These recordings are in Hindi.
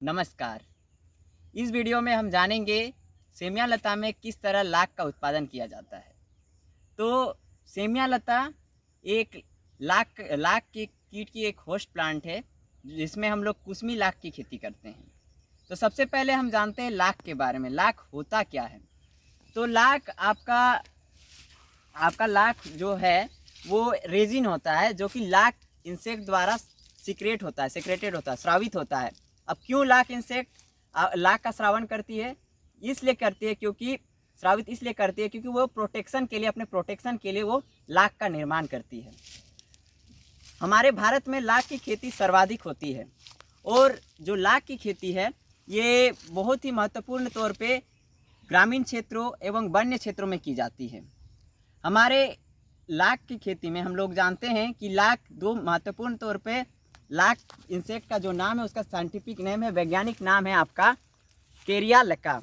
नमस्कार। इस वीडियो में हम जानेंगे सेमिया लता में किस तरह लाख का उत्पादन किया जाता है। तो सेमिया लता एक लाख लाख के कीट की एक होस्ट प्लांट है जिसमें हम लोग कुसमी लाख की खेती करते हैं। तो सबसे पहले हम जानते हैं लाख के बारे में। लाख होता क्या है? तो लाख आपका लाख जो है वो रेजिन होता है जो कि लाख इंसेक्ट द्वारा सेक्रेटेड होता है, स्रावित होता है। अब क्यों लाख इंसेक्ट लाख का श्रावण करती है? इसलिए करती है क्योंकि स्रावित इसलिए करती है क्योंकि वो अपने प्रोटेक्शन के लिए वो लाख का निर्माण करती है। हमारे भारत में लाख की खेती सर्वाधिक होती है और जो लाख की खेती है ये बहुत ही महत्वपूर्ण तौर पे ग्रामीण क्षेत्रों एवं वन्य क्षेत्रों में की जाती है। हमारे लाख की खेती में हम लोग जानते हैं कि लाख दो महत्वपूर्ण तौर पे लाख इंसेक्ट का जो नाम है उसका साइंटिफिक नेम है, वैज्ञानिक नाम है आपका केरिया लका।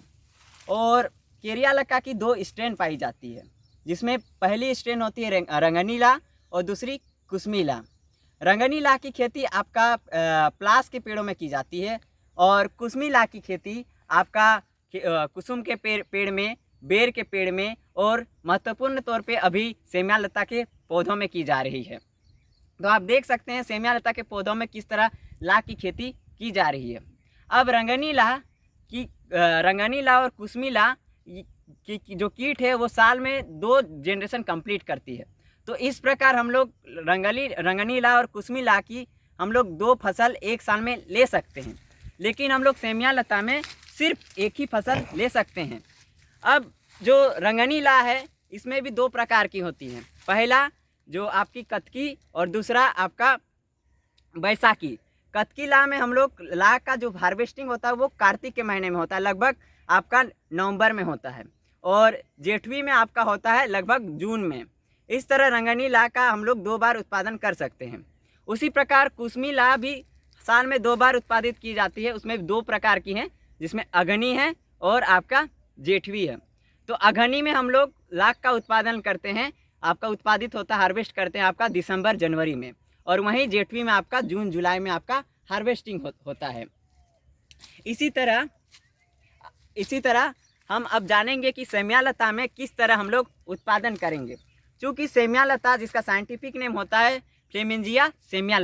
और केरिया लका की दो स्ट्रेन पाई जाती है जिसमें पहली स्ट्रेन होती है रंगनीला और दूसरी कुसमीला। रंगनीला की खेती आपका प्लास के पेड़ों में की जाती है और कुसमीला की खेती आपका कुसुम के पेड़ में, बेर के पेड़ में और महत्वपूर्ण तौर पे अभी सेमिया लता के पौधों में की जा रही है। तो आप देख सकते हैं सेमिया लता के पौधों में किस तरह लाख की खेती की जा रही है। अब रंगनीला और कुसमीला की जो कीट है वो साल में 2 जनरेशन कंप्लीट करती है। तो इस प्रकार हम लोग रंगनीला और कुसमीला की हम लोग 2 फसल एक साल में ले सकते हैं, लेकिन हम लोग सेमिया लता में सिर्फ एक ही फसल ले सकते हैं। अब जो रंगनीला है इसमें भी 2 प्रकार की होती हैं। पहला जो आपकी कतकी और दूसरा आपका बैसाखी। कतकी ला में हम लोग लाख का जो हार्वेस्टिंग होता है वो कार्तिक के महीने में होता है, लगभग आपका नवंबर में होता है, और जेठवी में आपका होता है लगभग जून में। इस तरह रंगनी ला का हम लोग 2 बार उत्पादन कर सकते हैं। उसी प्रकार कुसमी ला भी साल में 2 बार उत्पादित की जाती है। उसमें 2 प्रकार की हैं जिसमें अघनी है और आपका जेठवी है। तो अघनी में हम लोग लाख का उत्पादन करते हैं, आपका उत्पादित होता है, हार्वेस्ट करते हैं आपका दिसंबर जनवरी में, और वहीं जेठवी में आपका जून जुलाई में आपका हार्वेस्टिंग होता है। इसी तरह हम अब जानेंगे कि सेमिया लता में किस तरह हम लोग उत्पादन करेंगे। चूँकि सेमिया लता जिसका साइंटिफिक नेम होता है फ्लेमेंजिया सेमिया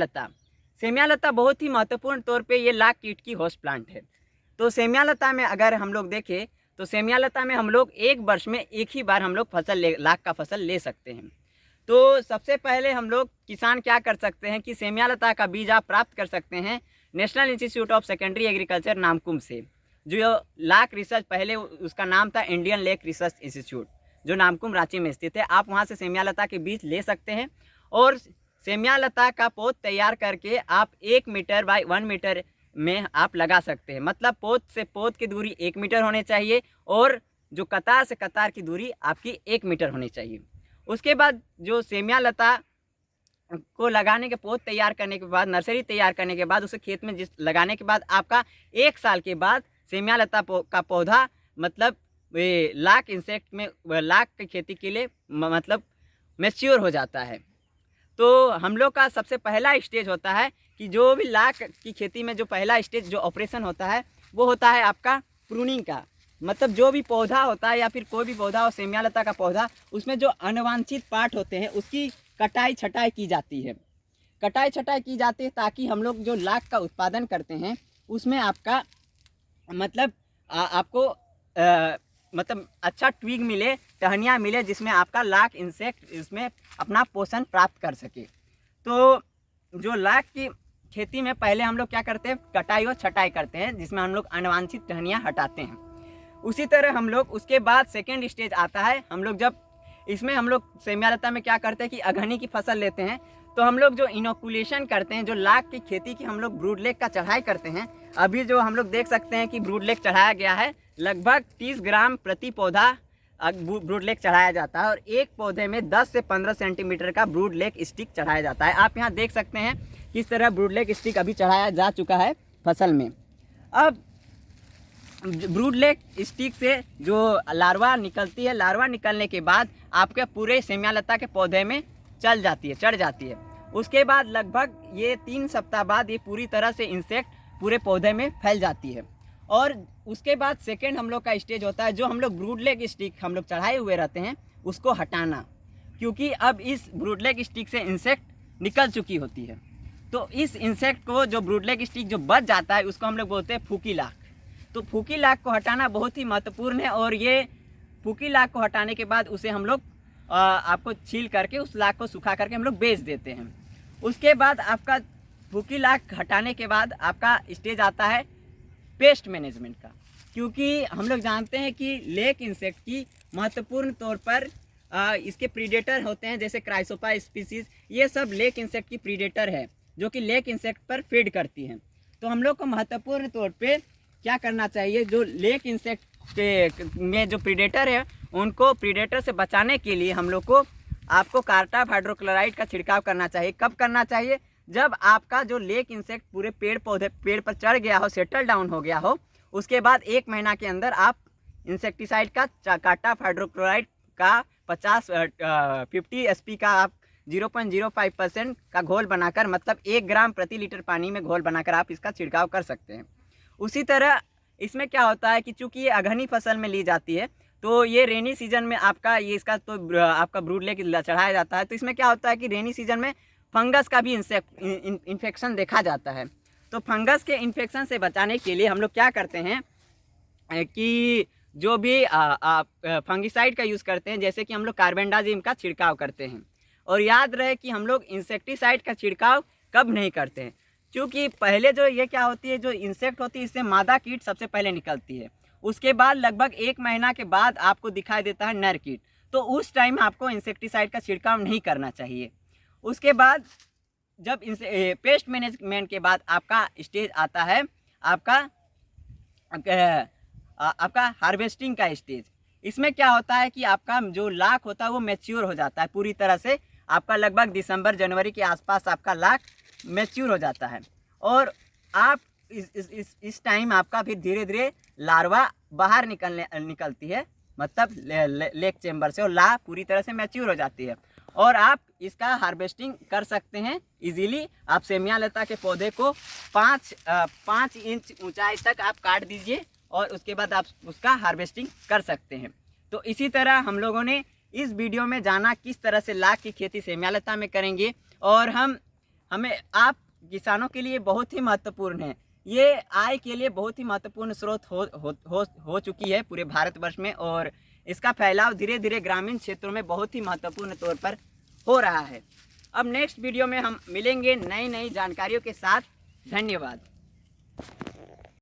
लता बहुत ही महत्वपूर्ण तौर पे ये लाख कीट की होस्ट प्लांट है। तो सेमिया लता में अगर हम लोग देखें तो सेमिया लता में हम लोग एक वर्ष में एक ही बार हम लोग लाख का फसल ले सकते हैं। तो सबसे पहले हम लोग किसान क्या कर सकते हैं कि सेमिया लता का बीज आप प्राप्त कर सकते हैं national institute of secondary agriculture Namkum से। जो लाख रिसर्च, पहले उसका नाम था इंडियन लेक रिसर्च इंस्टीट्यूट, जो नामकुम रांची में स्थित है। आप वहाँ से सेमिया लता के बीज ले सकते हैं और सेमिया लता का पौध तैयार करके आप 1 मीटर बाई 1 मीटर में आप लगा सकते हैं। मतलब पौध से पौध की दूरी 1 मीटर होनी चाहिए और जो कतार से कतार की दूरी आपकी 1 मीटर होनी चाहिए। उसके बाद जो सेमिया लता को लगाने के पौध तैयार करने के बाद, नर्सरी तैयार करने के बाद, उसे खेत में लगाने के बाद आपका 1 साल के बाद सेमिया लता का पौधा मतलब लाख इंसेक्ट में लाख की खेती के लिए मतलब मैच्योर हो जाता है। तो हम लोग का सबसे पहला स्टेज होता है कि जो भी लाख की खेती में जो पहला स्टेज जो ऑपरेशन होता है वो होता है आपका प्रूनिंग का। मतलब जो भी पौधा होता है या फिर कोई भी पौधा हो, सेमिया लता का पौधा, उसमें जो अनवांछित पार्ट होते हैं उसकी कटाई छटाई की जाती है। ताकि हम लोग जो लाख का उत्पादन करते हैं उसमें आपका मतलब आपको मतलब अच्छा ट्विग मिले, टहनियाँ मिले, जिसमें आपका लाख इंसेक्ट इसमें अपना पोषण प्राप्त कर सके। तो जो लाख की खेती में पहले हम लोग क्या करते हैं, कटाई और छटाई करते हैं, जिसमें हम लोग अनवांछित टहनियाँ हटाते हैं। उसी तरह हम लोग उसके बाद सेकेंड स्टेज आता है। हम लोग जब इसमें हम लोग सेमिया लता में क्या करते हैं कि अघनी की फसल लेते हैं, तो हम लोग जो इनोकुलेशन करते हैं, जो लाख की खेती की हम लोग ब्रूड लेग का चढ़ाई करते हैं। अभी जो हम लोग देख सकते हैं कि ब्रूड लेग चढ़ाया गया है, लगभग 30 ग्राम प्रति पौधा ब्रूड लेग चढ़ाया जाता है और एक पौधे में 10 से 15 सेंटीमीटर का ब्रूड लेग स्टिक चढ़ाया जाता है। आप यहाँ देख सकते हैं किस तरह ब्रूड लेग स्टिक अभी चढ़ाया जा चुका है फसल में। अब ब्रूड लेग स्टिक से जो लार्वा निकलती है, लार्वा निकलने के बाद आपके पूरे सेमिया लता के पौधे में चढ़ जाती है। उसके बाद लगभग ये 3 सप्ताह बाद ये पूरी तरह से इंसेक्ट पूरे पौधे में फैल जाती है। और उसके बाद सेकेंड हम लोग का स्टेज होता है, जो हम लोग ब्रूड लेग स्टिक हम लोग चढ़ाए हुए रहते हैं उसको हटाना, क्योंकि अब इस ब्रूड लेग स्टिक से इंसेक्ट निकल चुकी होती है। तो इस इंसेक्ट को, जो ब्रूड लेग स्टिक जो बच जाता है, उसको हम लोग बोलते हैं फूकी लाख। तो फूकी लाख को हटाना बहुत ही महत्वपूर्ण है। और ये फूकी लाख को हटाने के बाद उसे हम लोग आपको छील करके उस लाख को सुखा करके हम लोग बेच देते हैं। उसके बाद आपका फूकी लाख हटाने के बाद आपका स्टेज आता है पेस्ट मैनेजमेंट का, क्योंकि हम लोग जानते हैं कि लेक इंसेक्ट की महत्वपूर्ण तौर पर इसके प्रीडेटर होते हैं, जैसे क्राइसोपा स्पीसीज, ये सब लेक इंसेक्ट की प्रीडेटर है जो कि लेक इंसेक्ट पर फीड करती हैं। तो हम लोग को महत्वपूर्ण तौर पे क्या करना चाहिए, जो लेक इंसेक्ट में जो प्रीडेटर है उनको प्रीडेटर से बचाने के लिए हम लोग को आपको कार्टाप हाइड्रोक्लोराइड का छिड़काव करना चाहिए। कब करना चाहिए? जब आपका जो लेक इंसेक्ट पूरे पेड़ पर चढ़ गया हो, सेटल डाउन हो गया हो, उसके बाद 1 महीना के अंदर आप इंसेक्टिसाइड का कार्टाप हाइड्रोक्लोराइड का 50 SP का आप 0.05% का घोल बनाकर, मतलब 1 ग्राम प्रति लीटर पानी में घोल बनाकर आप इसका छिड़काव कर सकते हैं। उसी तरह इसमें क्या होता है कि चूँकि ये अघनी फसल में ली जाती है, तो ये रेनी सीजन में आपका ये इसका तो आपका ब्रूड लेग चढ़ाया जाता है। तो इसमें क्या होता है कि रेनी सीजन में फंगस का भी इन्फेक्शन देखा जाता है। तो फंगस के इन्फेक्शन से बचाने के लिए हम लोग क्या करते हैं कि जो भी फंगिसाइड का यूज़ करते हैं, जैसे कि हम लोग कार्बेंडाजिम का छिड़काव करते हैं। और याद रहे कि हम लोग इंसेक्टिसाइड का छिड़काव कब नहीं करते हैं, क्योंकि पहले जो ये क्या होती है, जो इंसेक्ट होती है इससे मादा कीट सबसे पहले निकलती है। उसके बाद लगभग 1 महीना के बाद आपको दिखाई देता है नर कीट, तो उस टाइम आपको इंसेक्टिसाइड का छिड़काव नहीं करना चाहिए। उसके बाद जब पेस्ट मैनेजमेंट के बाद आपका स्टेज आता है आपका हार्वेस्टिंग का स्टेज। इसमें क्या होता है कि आपका जो लाख होता है वो मैच्योर हो जाता है पूरी तरह से। आपका लगभग दिसंबर जनवरी के आसपास आपका लाख मैच्योर हो जाता है, और आप इस टाइम आपका फिर धीरे धीरे लार्वा बाहर निकलती है, मतलब लेक चेम्बर से, और लाह पूरी तरह से मैच्योर हो जाती है। और आप इसका हार्वेस्टिंग कर सकते हैं इजीली। आप सेमिया लता के पौधे को 5 इंच ऊंचाई तक आप काट दीजिए और उसके बाद आप उसका हार्वेस्टिंग कर सकते हैं। तो इसी तरह हम लोगों ने इस वीडियो में जाना किस तरह से लाख की खेती सेमिया लता में करेंगे, और हमें आप किसानों के लिए बहुत ही महत्वपूर्ण है। ये आय के लिए बहुत ही महत्वपूर्ण स्रोत हो चुकी है पूरे भारतवर्ष में, और इसका फैलाव धीरे धीरे ग्रामीण क्षेत्रों में बहुत ही महत्वपूर्ण तौर पर हो रहा है। अब नेक्स्ट वीडियो में हम मिलेंगे नई जानकारियों के साथ। धन्यवाद।